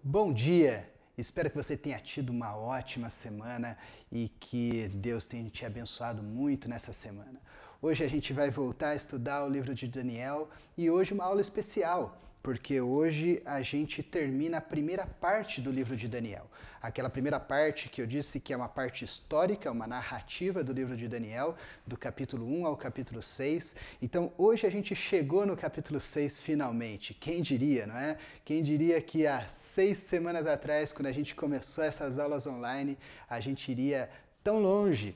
Bom dia! Espero que você tenha tido uma ótima semana e que Deus tenha te abençoado muito nessa semana. Hoje a gente vai voltar a estudar o livro de Daniel e hoje uma aula especial, porque hoje a gente termina a primeira parte do livro de Daniel. Aquela primeira parte que eu disse que é uma parte histórica, uma narrativa do livro de Daniel, do capítulo 1 ao capítulo 6. Então hoje a gente chegou no capítulo 6 finalmente. Quem diria, não é? Quem diria que há 6 semanas atrás, quando a gente começou essas aulas online, a gente iria tão longe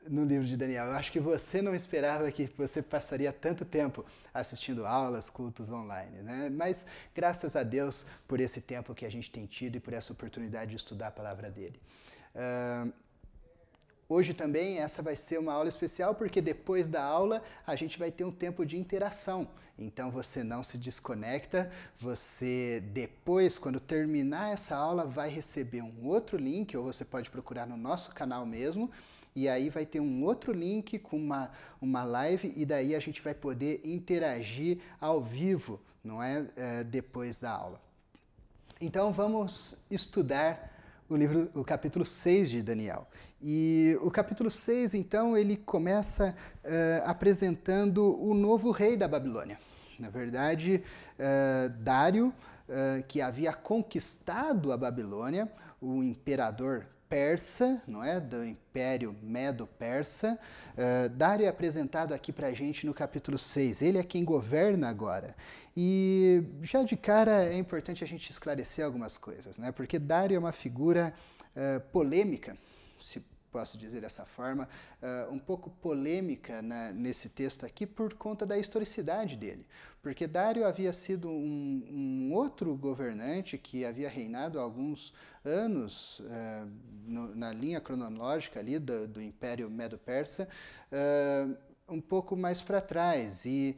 no livro de Daniel. Eu acho que você não esperava que você passaria tanto tempo assistindo aulas, cultos online, né? Mas graças a Deus por esse tempo que a gente tem tido e por essa oportunidade de estudar a palavra dele. Hoje também essa vai ser uma aula especial porque depois da aula a gente vai ter um tempo de interação. Então você não se desconecta, você depois, quando terminar essa aula, vai receber um outro link, ou você pode procurar no nosso canal mesmo, e aí vai ter um outro link com uma live e daí a gente vai poder interagir ao vivo, não é? Depois da aula. Então vamos estudar o capítulo 6 de Daniel. E o capítulo 6, então, ele começa apresentando o novo rei da Babilônia. Na verdade, Dário, que havia conquistado a Babilônia, o imperador persa, não é? Do Império Medo-Persa. Dário é apresentado aqui para a gente no capítulo 6. Ele é quem governa agora. E já de cara é importante a gente esclarecer algumas coisas, né? Porque Dário é uma figura polêmica, se posso dizer dessa forma, um pouco polêmica nesse texto aqui por conta da historicidade dele. Porque Dário havia sido um outro governante que havia reinado há alguns anos na linha cronológica ali do Império Medo-Persa, um pouco mais para trás. E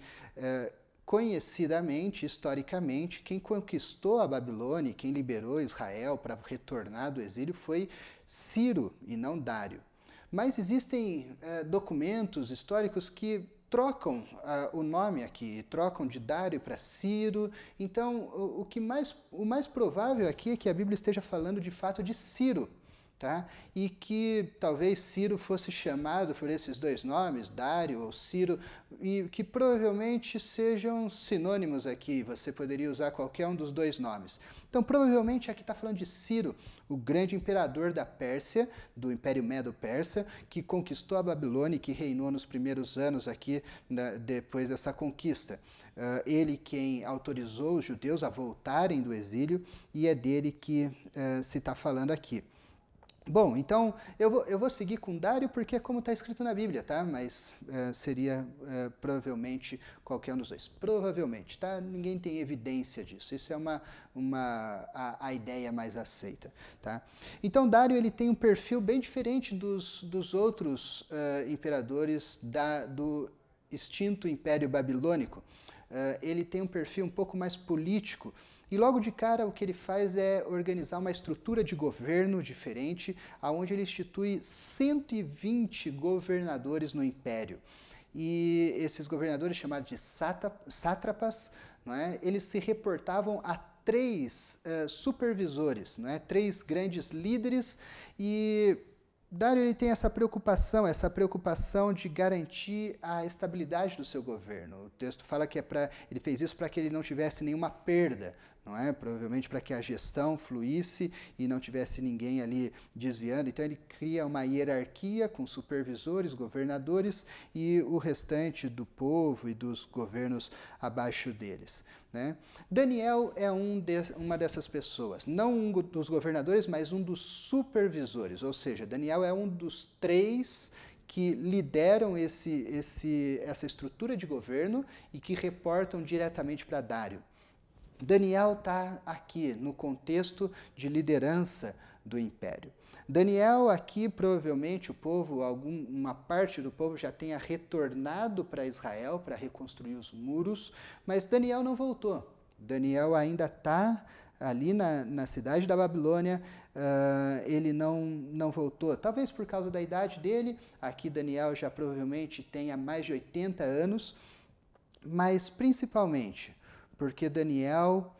conhecidamente, historicamente, quem conquistou a Babilônia, quem liberou Israel para retornar do exílio foi Ciro e não Dário. Mas existem documentos históricos que trocam o nome aqui, trocam de Dário para Ciro. Então, o mais provável aqui é que a Bíblia esteja falando de fato de Ciro. Tá? E que talvez Ciro fosse chamado por esses dois nomes, Dário ou Ciro, e que provavelmente sejam sinônimos aqui, você poderia usar qualquer um dos dois nomes. Então, provavelmente aqui está falando de Ciro, o grande imperador da Pérsia, do Império Medo-Persa, que conquistou a Babilônia e que reinou nos primeiros anos aqui, depois dessa conquista. Ele quem autorizou os judeus a voltarem do exílio, e é dele que se está falando aqui. Bom, então eu vou seguir com Dário porque é como está escrito na Bíblia, tá? Mas seria provavelmente qualquer um dos dois. Provavelmente, tá? Ninguém tem evidência disso. Isso é a ideia mais aceita, tá? Então Dário ele tem um perfil bem diferente dos outros imperadores do extinto Império Babilônico. Ele tem um perfil um pouco mais político. E logo de cara o que ele faz é organizar uma estrutura de governo diferente, onde ele institui 120 governadores no império. E esses governadores, chamados de sátrapas, não é? Eles se reportavam a 3 supervisores, não é? 3 grandes líderes, e Dário ele tem essa preocupação de garantir a estabilidade do seu governo. O texto fala que ele fez isso para que ele não tivesse nenhuma perda, não é? Provavelmente para que a gestão fluísse e não tivesse ninguém ali desviando. Então ele cria uma hierarquia com supervisores, governadores e o restante do povo e dos governos abaixo deles, né? Daniel é uma dessas pessoas, não um dos governadores, mas um dos supervisores, ou seja, Daniel é um dos 3 que lideram essa estrutura de governo e que reportam diretamente para Dário. Daniel está aqui no contexto de liderança do império. Daniel aqui, provavelmente, uma parte do povo já tenha retornado para Israel para reconstruir os muros, mas Daniel não voltou. Daniel ainda está ali na cidade da Babilônia, ele não voltou. Talvez por causa da idade dele, aqui Daniel já provavelmente tenha mais de 80 anos, mas principalmente porque Daniel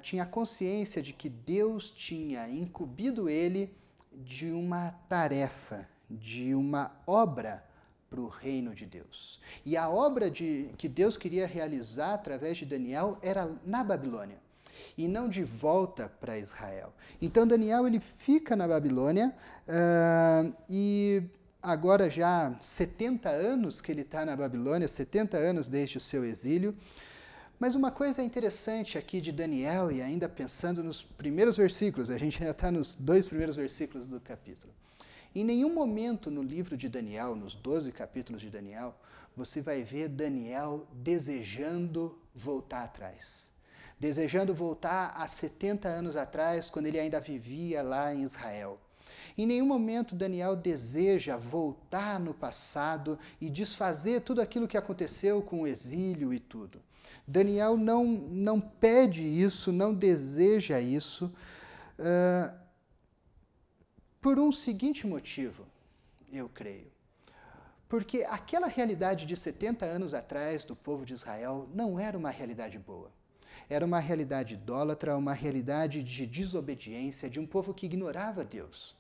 tinha consciência de que Deus tinha incumbido ele de uma tarefa, de uma obra para o reino de Deus. E a obra que Deus queria realizar através de Daniel era na Babilônia, e não de volta para Israel. Então Daniel ele fica na Babilônia, e agora já 70 anos que ele está na Babilônia, 70 anos desde o seu exílio. Mas uma coisa interessante aqui de Daniel, e ainda pensando nos primeiros versículos, a gente ainda está nos 2 primeiros versículos do capítulo. Em nenhum momento no livro de Daniel, nos 12 capítulos de Daniel, você vai ver Daniel desejando voltar atrás. Desejando voltar a 70 anos atrás, quando ele ainda vivia lá em Israel. Em nenhum momento Daniel deseja voltar no passado e desfazer tudo aquilo que aconteceu com o exílio e tudo. Daniel não pede isso, não deseja isso, por um seguinte motivo, eu creio. Porque aquela realidade de 70 anos atrás do povo de Israel não era uma realidade boa. Era uma realidade idólatra, uma realidade de desobediência, de um povo que ignorava Deus.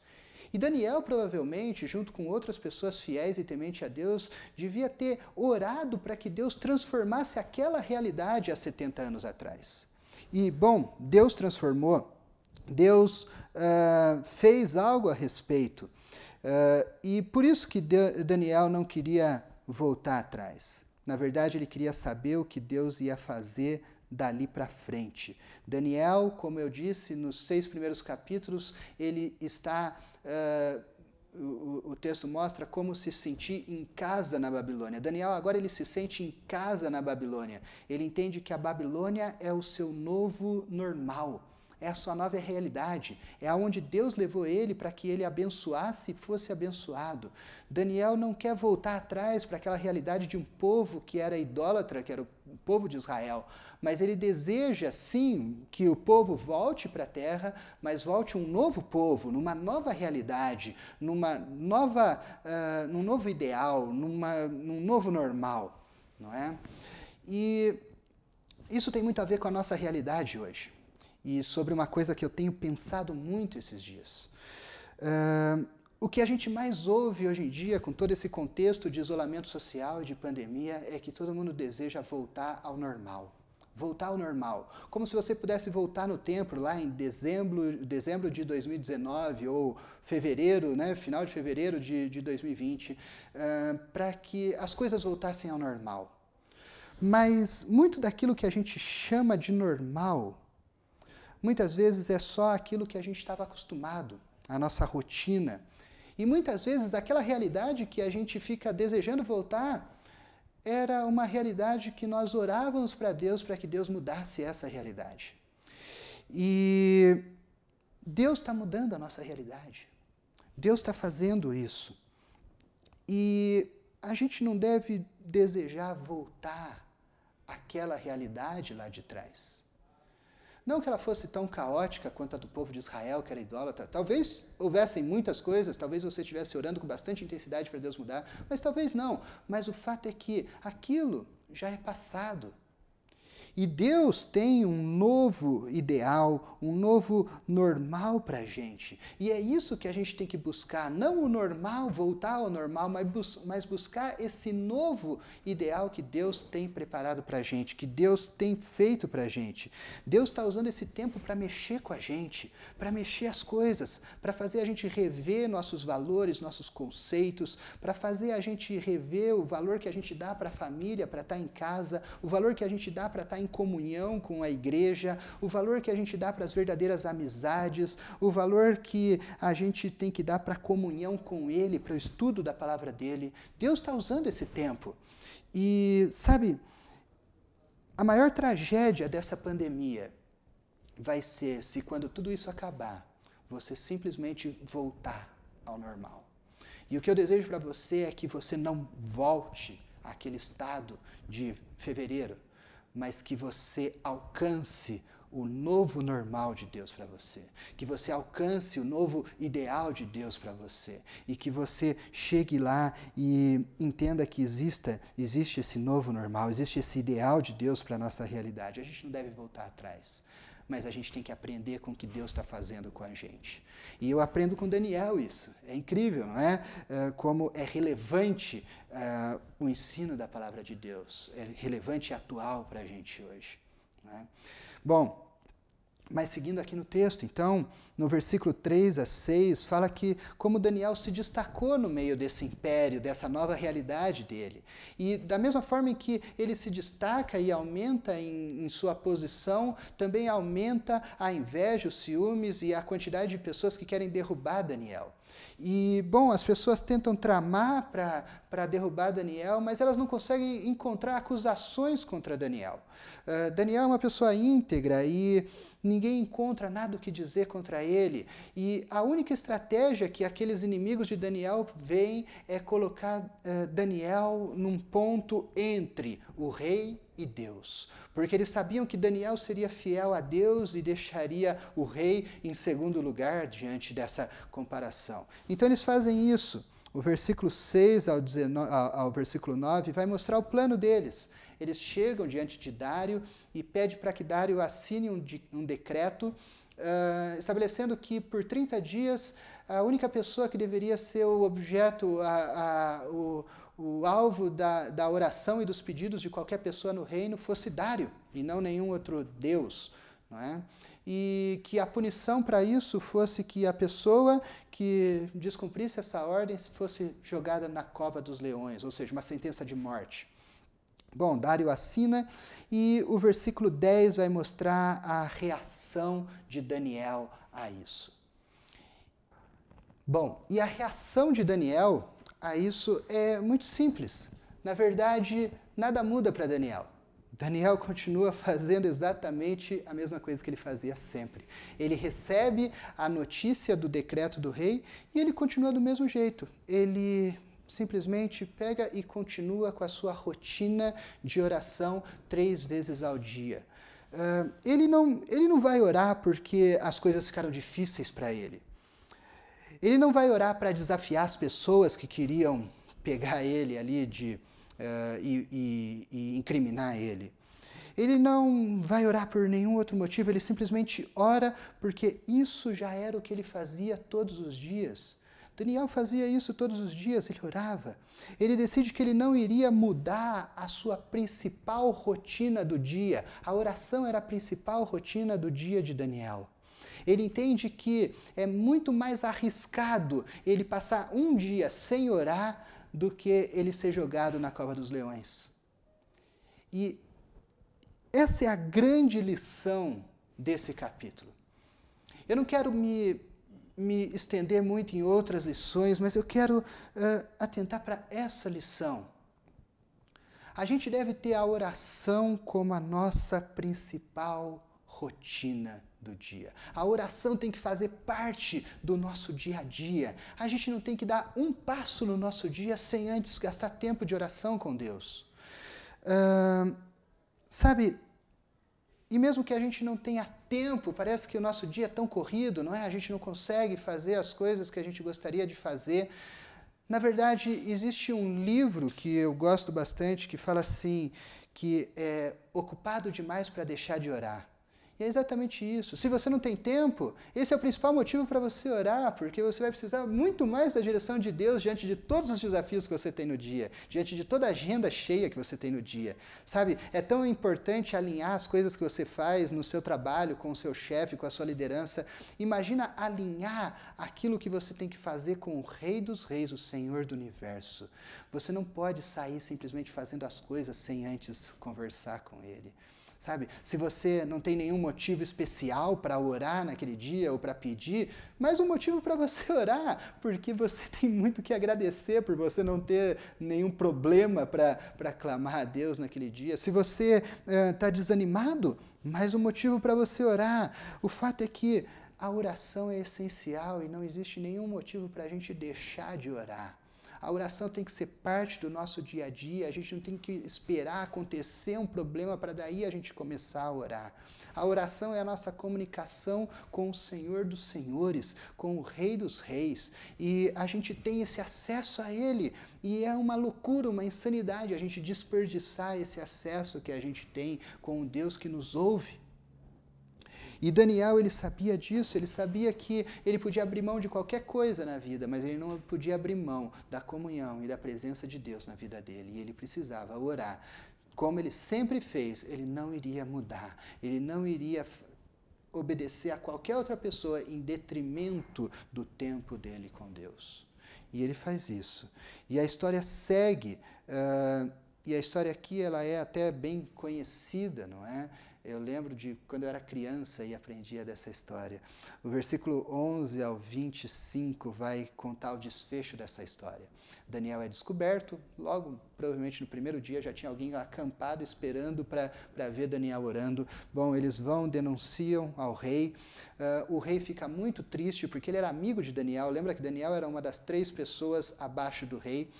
E Daniel, provavelmente, junto com outras pessoas fiéis e tementes a Deus, devia ter orado para que Deus transformasse aquela realidade há 70 anos atrás. E, bom, Deus transformou, Deus fez algo a respeito. E por isso que Daniel não queria voltar atrás. Na verdade, ele queria saber o que Deus ia fazer dali para frente. Daniel, como eu disse, nos 6 primeiros capítulos, ele está... o texto mostra como se sentir em casa na Babilônia. Daniel agora ele se sente em casa na Babilônia. Ele entende que a Babilônia é o seu novo normal. É a sua nova realidade, é aonde Deus levou ele para que ele abençoasse e fosse abençoado. Daniel não quer voltar atrás para aquela realidade de um povo que era idólatra, que era o povo de Israel, mas ele deseja, sim, que o povo volte para a terra, mas volte um novo povo, numa nova realidade, num novo ideal, num novo normal, não é? E isso tem muito a ver com a nossa realidade hoje. E sobre uma coisa que eu tenho pensado muito esses dias. O que a gente mais ouve hoje em dia, com todo esse contexto de isolamento social e de pandemia, é que todo mundo deseja voltar ao normal. Voltar ao normal. Como se você pudesse voltar no tempo, lá em dezembro de 2019, ou fevereiro, né, final de fevereiro de 2020, para que as coisas voltassem ao normal. Mas muito daquilo que a gente chama de normal, muitas vezes é só aquilo que a gente estava acostumado, a nossa rotina. E muitas vezes aquela realidade que a gente fica desejando voltar era uma realidade que nós orávamos para Deus para que Deus mudasse essa realidade. E Deus está mudando a nossa realidade. Deus está fazendo isso. E a gente não deve desejar voltar àquela realidade lá de trás. Não que ela fosse tão caótica quanto a do povo de Israel, que era idólatra. Talvez houvessem muitas coisas, talvez você estivesse orando com bastante intensidade para Deus mudar, mas talvez não. Mas o fato é que aquilo já é passado. E Deus tem um novo ideal, um novo normal para a gente. E é isso que a gente tem que buscar, não o normal, voltar ao normal, mas buscar esse novo ideal que Deus tem preparado para a gente, que Deus tem feito para a gente. Deus está usando esse tempo para mexer com a gente, para mexer as coisas, para fazer a gente rever nossos valores, nossos conceitos, para fazer a gente rever o valor que a gente dá para a família, para estar em casa, o valor que a gente dá para estar em comunhão com a igreja, o valor que a gente dá para as verdadeiras amizades, o valor que a gente tem que dar para a comunhão com Ele, para o estudo da palavra dEle. Deus está usando esse tempo. E, sabe, a maior tragédia dessa pandemia vai ser se, quando tudo isso acabar, você simplesmente voltar ao normal. E o que eu desejo para você é que você não volte àquele estado de fevereiro, mas que você alcance o novo normal de Deus para você, que você alcance o novo ideal de Deus para você, e que você chegue lá e entenda que existe esse novo normal, existe esse ideal de Deus para a nossa realidade. A gente não deve voltar atrás, mas a gente tem que aprender com o que Deus está fazendo com a gente. E eu aprendo com Daniel isso. É incrível, não é? Como é relevante o ensino da palavra de Deus. É relevante e atual para a gente hoje. Não é? Bom, mas seguindo aqui no texto, então, no versículo 3 a 6, fala que como Daniel se destacou no meio desse império, dessa nova realidade dele. E da mesma forma em que ele se destaca e aumenta em sua posição, também aumenta a inveja, os ciúmes e a quantidade de pessoas que querem derrubar Daniel. E, bom, as pessoas tentam tramar para derrubar Daniel, mas elas não conseguem encontrar acusações contra Daniel. Daniel é uma pessoa íntegra e ninguém encontra nada o que dizer contra ele. E a única estratégia que aqueles inimigos de Daniel veem é colocar Daniel num ponto entre o rei e Deus. Porque eles sabiam que Daniel seria fiel a Deus e deixaria o rei em segundo lugar diante dessa comparação. Então eles fazem isso. O versículo 6 ao versículo 9 vai mostrar o plano deles. Eles chegam diante de Dário e pedem para que Dário assine um decreto estabelecendo que por 30 dias a única pessoa que deveria ser o objeto, o alvo da oração e dos pedidos de qualquer pessoa no reino fosse Dário e não nenhum outro deus, não é? E que a punição para isso fosse que a pessoa que descumprisse essa ordem fosse jogada na cova dos leões, ou seja, uma sentença de morte. Bom, Dário assina e o versículo 10 vai mostrar a reação de Daniel a isso. Bom, e a reação de Daniel a isso é muito simples. Na verdade, nada muda para Daniel. Daniel continua fazendo exatamente a mesma coisa que ele fazia sempre. Ele recebe a notícia do decreto do rei e ele continua do mesmo jeito. Ele simplesmente pega e continua com a sua rotina de oração 3 vezes ao dia. Ele não vai orar porque as coisas ficaram difíceis para ele. Ele não vai orar para desafiar as pessoas que queriam pegar ele ali e incriminar ele. Ele não vai orar por nenhum outro motivo, ele simplesmente ora porque isso já era o que ele fazia todos os dias. Daniel fazia isso todos os dias, ele orava. Ele decide que ele não iria mudar a sua principal rotina do dia. A oração era a principal rotina do dia de Daniel. Ele entende que é muito mais arriscado ele passar um dia sem orar do que ele ser jogado na cova dos leões. E essa é a grande lição desse capítulo. Eu não quero me estender muito em outras lições, mas eu quero atentar para essa lição. A gente deve ter a oração como a nossa principal rotina do dia. A oração tem que fazer parte do nosso dia a dia. A gente não tem que dar um passo no nosso dia sem antes gastar tempo de oração com Deus. Sabe, e mesmo que a gente não tenha tempo, parece que o nosso dia é tão corrido, não é? A gente não consegue fazer as coisas que a gente gostaria de fazer. Na verdade, existe um livro que eu gosto bastante que fala assim, que é ocupado demais para deixar de orar. E é exatamente isso. Se você não tem tempo, esse é o principal motivo para você orar, porque você vai precisar muito mais da direção de Deus diante de todos os desafios que você tem no dia, diante de toda a agenda cheia que você tem no dia. Sabe, é tão importante alinhar as coisas que você faz no seu trabalho, com o seu chefe, com a sua liderança. Imagina alinhar aquilo que você tem que fazer com o Rei dos Reis, o Senhor do Universo. Você não pode sair simplesmente fazendo as coisas sem antes conversar com Ele. Sabe, se você não tem nenhum motivo especial para orar naquele dia ou para pedir, mas um motivo para você orar, porque você tem muito que agradecer por você não ter nenhum problema para clamar a Deus naquele dia. Se você está desanimado, mais um motivo para você orar. O fato é que a oração é essencial e não existe nenhum motivo para a gente deixar de orar. A oração tem que ser parte do nosso dia a dia, a gente não tem que esperar acontecer um problema para daí a gente começar a orar. A oração é a nossa comunicação com o Senhor dos Senhores, com o Rei dos Reis, e a gente tem esse acesso a Ele, e é uma loucura, uma insanidade a gente desperdiçar esse acesso que a gente tem com o Deus que nos ouve. E Daniel, ele sabia disso, ele sabia que ele podia abrir mão de qualquer coisa na vida, mas ele não podia abrir mão da comunhão e da presença de Deus na vida dele. E ele precisava orar. Como ele sempre fez, ele não iria mudar, ele não iria obedecer a qualquer outra pessoa em detrimento do tempo dele com Deus. E ele faz isso. E a história segue, e a história aqui ela é até bem conhecida, não é? Eu lembro de quando eu era criança e aprendia dessa história. O versículo 11 ao 25 vai contar o desfecho dessa história. Daniel é descoberto, logo, provavelmente no primeiro dia, já tinha alguém acampado esperando para ver Daniel orando. Bom, eles vão, denunciam ao rei. O rei fica muito triste porque ele era amigo de Daniel. Lembra que Daniel era uma das 3 pessoas abaixo do rei.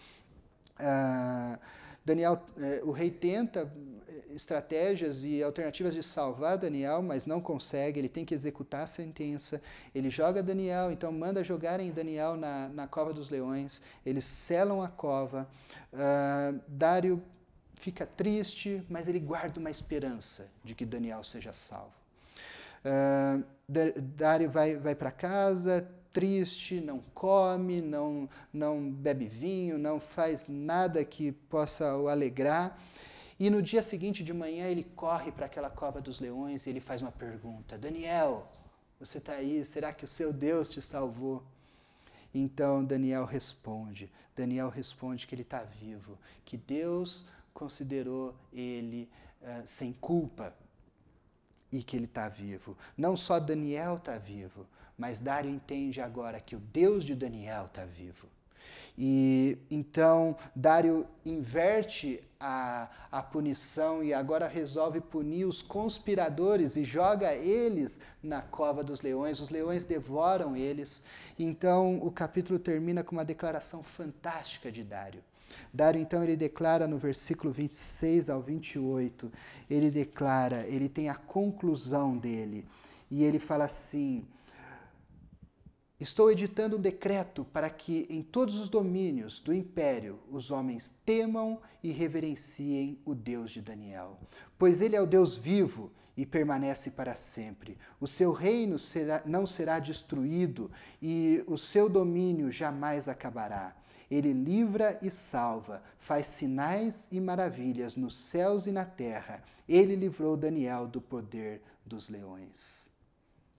O rei tenta estratégias e alternativas de salvar Daniel, mas não consegue, ele tem que executar a sentença, ele joga Daniel, então manda jogarem Daniel na cova dos leões, eles selam a cova, Dário fica triste, mas ele guarda uma esperança de que Daniel seja salvo. Dário vai para casa, triste, não come, não bebe vinho, não faz nada que possa o alegrar. E no dia seguinte de manhã ele corre para aquela cova dos leões e ele faz uma pergunta: Daniel, você está aí, será que o seu Deus te salvou? Então Daniel responde que ele está vivo, que Deus considerou ele sem culpa e que ele está vivo. Não só Daniel está vivo, mas Dário entende agora que o Deus de Daniel está vivo. E então Dário inverte a punição e agora resolve punir os conspiradores e joga eles na cova dos leões. Os leões devoram eles. Então o capítulo termina com uma declaração fantástica de Dário. Dário, então, ele declara no versículo 26 ao 28, ele tem a conclusão dele, e ele fala assim: estou editando um decreto para que em todos os domínios do império os homens temam e reverenciem o Deus de Daniel, pois ele é o Deus vivo e permanece para sempre. O seu reino não será destruído e o seu domínio jamais acabará. Ele livra e salva, faz sinais e maravilhas nos céus e na terra. Ele livrou Daniel do poder dos leões.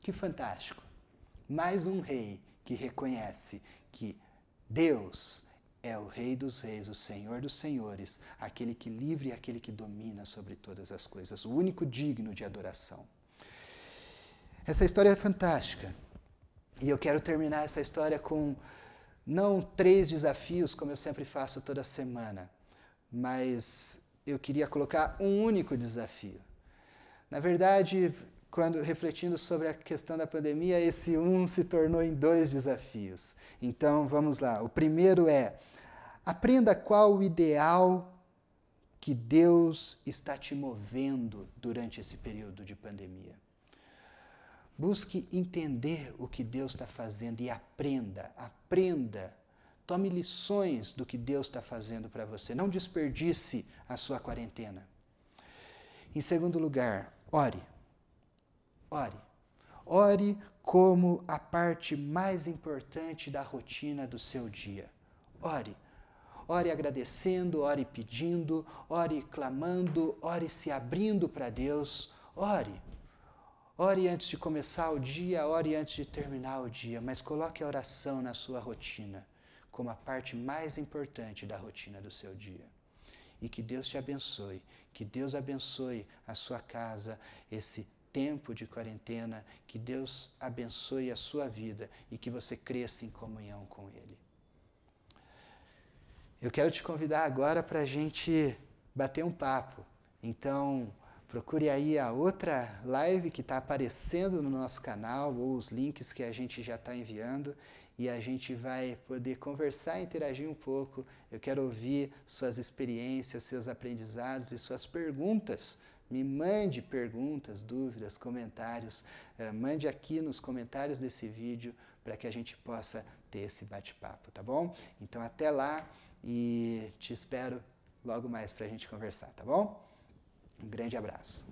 Que fantástico! Mais um rei que reconhece que Deus é o Rei dos Reis, o Senhor dos Senhores, aquele que livra e aquele que domina sobre todas as coisas, o único digno de adoração. Essa história é fantástica. E eu quero terminar essa história com não 3 desafios, como eu sempre faço toda semana, mas eu queria colocar um único desafio. Na verdade, refletindo sobre a questão da pandemia, esse se tornou em 2 desafios. Então, vamos lá. O primeiro é: aprenda qual o ideal que Deus está te movendo durante esse período de pandemia. Busque entender o que Deus está fazendo e aprenda. Tome lições do que Deus está fazendo para você. Não desperdice a sua quarentena. Em segundo lugar, ore. Ore como a parte mais importante da rotina do seu dia. Ore. Ore agradecendo, ore pedindo, ore clamando, ore se abrindo para Deus. Ore. Ore antes de começar o dia, ore antes de terminar o dia, mas coloque a oração na sua rotina como a parte mais importante da rotina do seu dia. E que Deus te abençoe, que Deus abençoe a sua casa, esse tempo de quarentena, que Deus abençoe a sua vida e que você cresça em comunhão com Ele. Eu quero te convidar agora para a gente bater um papo. Então, procure aí a outra live que está aparecendo no nosso canal ou os links que a gente já está enviando e a gente vai poder conversar e interagir um pouco. Eu quero ouvir suas experiências, seus aprendizados e suas perguntas. Me mande perguntas, dúvidas, comentários. Mande aqui nos comentários desse vídeo para que a gente possa ter esse bate-papo, tá bom? Então até lá e te espero logo mais para a gente conversar, tá bom? Um grande abraço.